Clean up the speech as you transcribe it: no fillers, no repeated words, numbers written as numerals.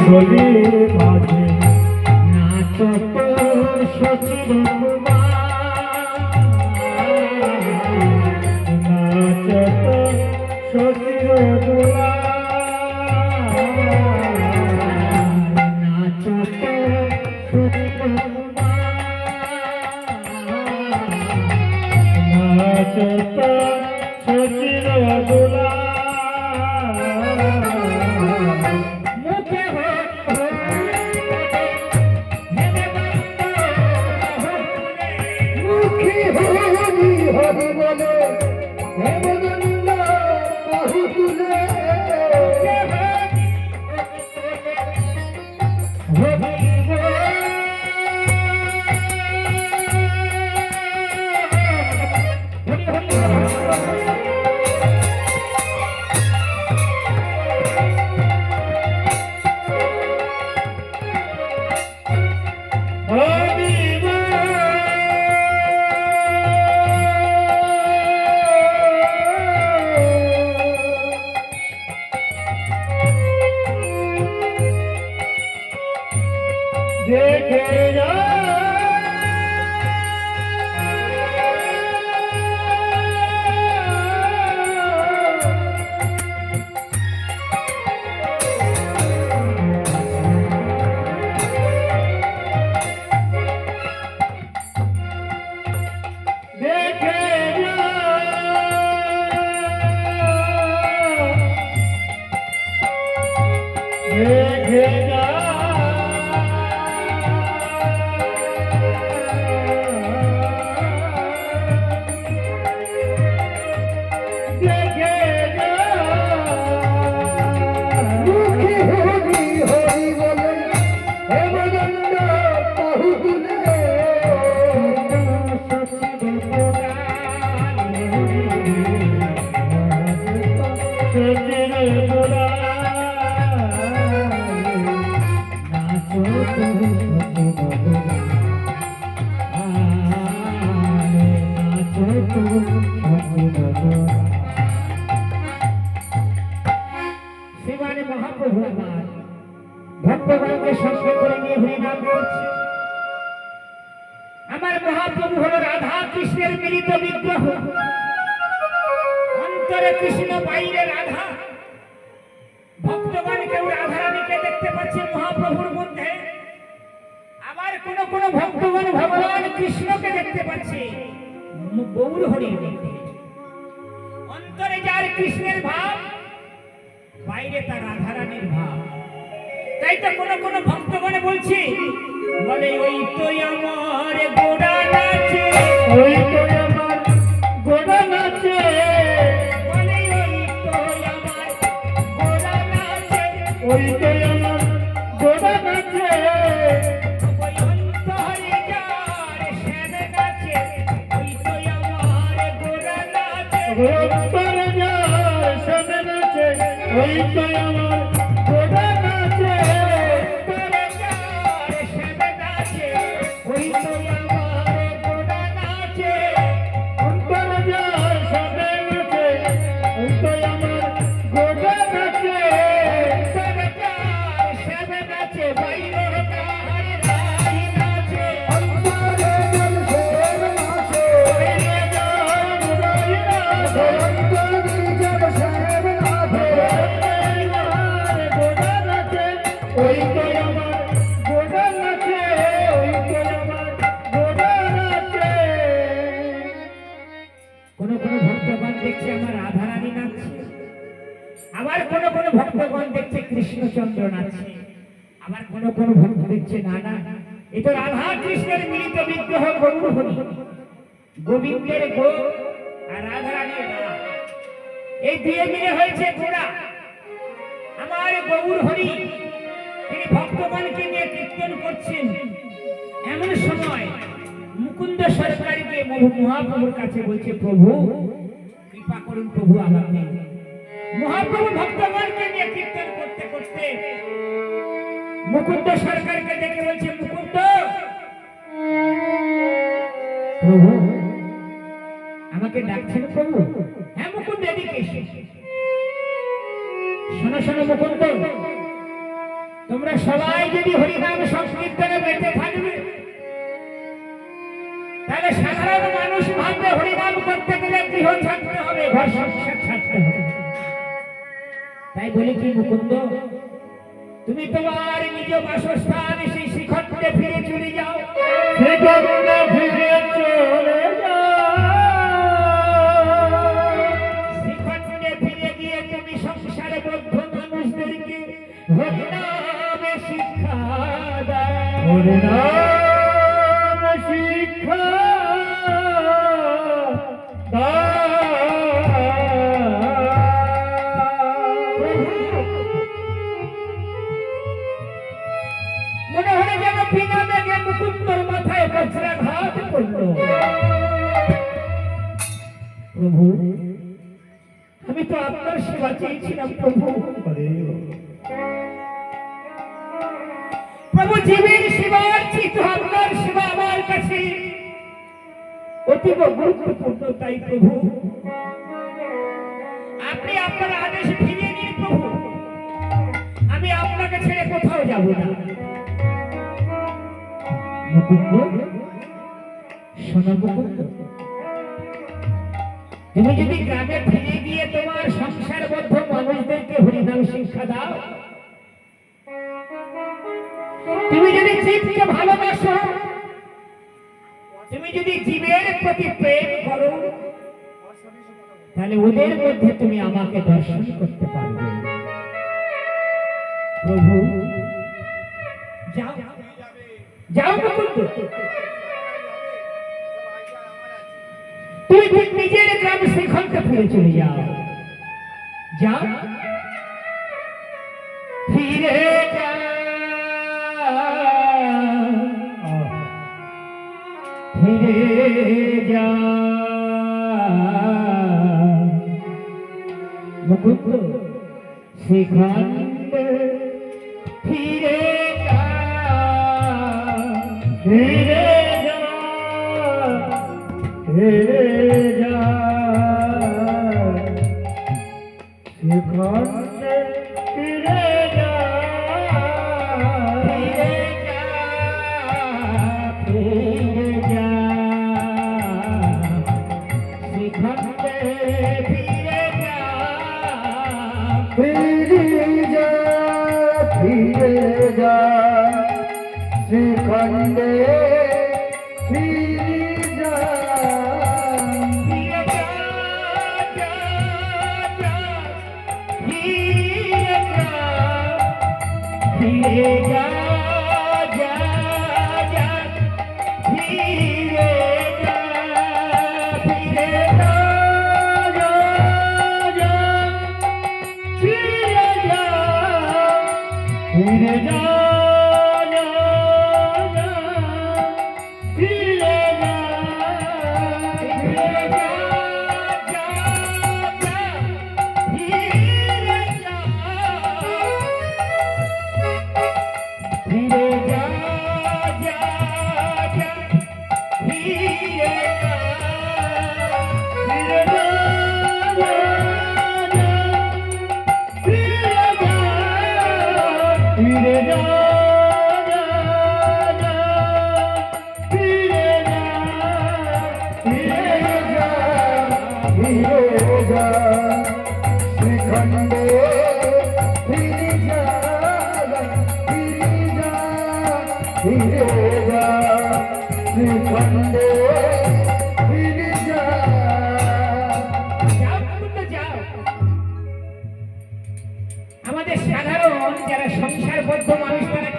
বলি মাঝে নাচত সচির নাচত সচির নাচত নাচত সচির দোলা देखे जा ভক্তগণকে সঙ্গে করে নিয়ে হরিনাম করছে। আমার মহাপ্রভু হল রাধা কৃষ্ণের মিলিত বিগ্রহ, অন্তরে কৃষ্ণ বাইরে রাধা। ভক্তগণ কেউ রাধারানীকে দেখতে পাচ্ছে মহাপ্রভুর মধ্যে, আবার কোন কোন ভক্তগণ ভগবান কৃষ্ণকে দেখতে পাচ্ছে গৌর হরির মধ্যে। অন্তরে যার কৃষ্ণের ভাব, বাইরে তার রাধারানীর ভাব। তাই তো কোন কোন ভক্তগণ বলছে, বলে ওই তো আমার গোড়া নাচে, ওই তো আমার গোড়া নাচে, বলে ওই তো আমার গোড়া নাচে, ওই তো আমার গোড়া নাচে, ওই অন্তরে যার শ্যাম নাচে, ওই তো আমার গোড়া নাচে, অন্তরে যার শ্যাম নাচে, ওই তো আমার গোড়া নাচে। আবার কোন কোন ভক্তগণ দেখছে কৃষ্ণচন্দ্র নাচছে, আবার কোন কোন ভক্ত দেখছে না না এ তো রাধা কৃষ্ণের মিলিত বিগ্রহ গৌর হরি। গোবিন্দের গো আর রাধারানীর গা, এই দুয়ে মিলে হয়েছে গোড়া। আমার গৌর হরি তিনি ভক্তগণকে নিয়ে কীর্তন করছেন। এমন সময় মুকুন্দ সরকারকে মহাপ্রভুর কাছে বলছে, প্রভু কৃপা করুন, প্রভু আমাকে। মহাপ্রভু ভক্তগণকে নিয়ে কীর্তন করতে করতে মুকুন্দ সরকারকে দেখে বলছে, মুকুন্দ প্রভু আমাকে ডাকছেন প্রভু? হ্যাঁ মুকুন্দ এদিকে এসে শোনো শোনো মুকুন্দ, তোমরা সবাই যদি হরিনাম সংকীর্তনে বেঁচে থাকবে, তাহলে সাধারণ মানুষ ভাববে হরিনাম করতে গেলে গৃহ ছাড়তে হবে, ঘর সংসার ছাড়তে হবে। তাই বলি কি মুকুন্দ, তুমি তোমার নিজ বাসস্থান সেই শ্রীখণ্ডে ফিরে চলে যাও, শ্রীখণ্ডে ফিরে চলে যাও। শ্রীখণ্ডে ফিরে গিয়ে তুমি সংসারে বদ্ধ মানুষদেরকে হরিনামে শিক্ষা দাও। হরিনাম শিক্ষা দাও। মনে হলে যেন বিনা বেগে মুকুন্দর মাথায় বজ্রাঘাত করলো। প্রভু, আমি তো আপনার সেবা চেয়েছিলাম প্রভু। প্রভু, জীবের সেবার চেয়ে তো আপনার সেবা আমার কাছে অতীব গুরুত্বপূর্ণ। তাই প্রভু, আপনি আপনার আদেশ ফিরিয়ে নিন প্রভু, আমি আপনাকে ছেড়ে কোথাও যাব না। মুকুন্দ, শোনো মুকুন্দ, তুমি যদি গ্রামে ফিরে গিয়ে তোমার সংসারবদ্ধ মানুষদেরকে হরিনাম শিক্ষা দাও, তুমি যদি জীবকে ভালোবাসো, তুমি যদি জীবের প্রতি প্রেম করো, তাহলে ওদের মধ্যে তুমি আমাকে দর্শন করতে পারবে। প্রভু, যাও যাও মুকুন্দ, তুমি ঠিক নিজের গ্রাম শ্রীখণ্ডে ফিরে চলে যাও। যাও, ফিরে যাও, ফিরে যাও মুকুন্দ, শ্রীখণ্ডে ফিরে যাও, ফিরে যাও, ফিরে যাও। শ্রীখণ্ডে ফিরে যাও, ফিরে যাও, ফিরে যাও, শ্রীখণ্ডে ফিরে যাও, ফিরে যাও, ফিরে যাও। শ্রীখণ্ডে ফিরে যাও, ফিরে ফিরে যাও, শ্রীখণ্ডে ফিরে যাও, ফিরে যাও, ফিরে যাও। শ্রীখণ্ডে ফিরে যাও। আমাদের সাধারণ যারা সংসারবদ্ধ মানুষ, তারা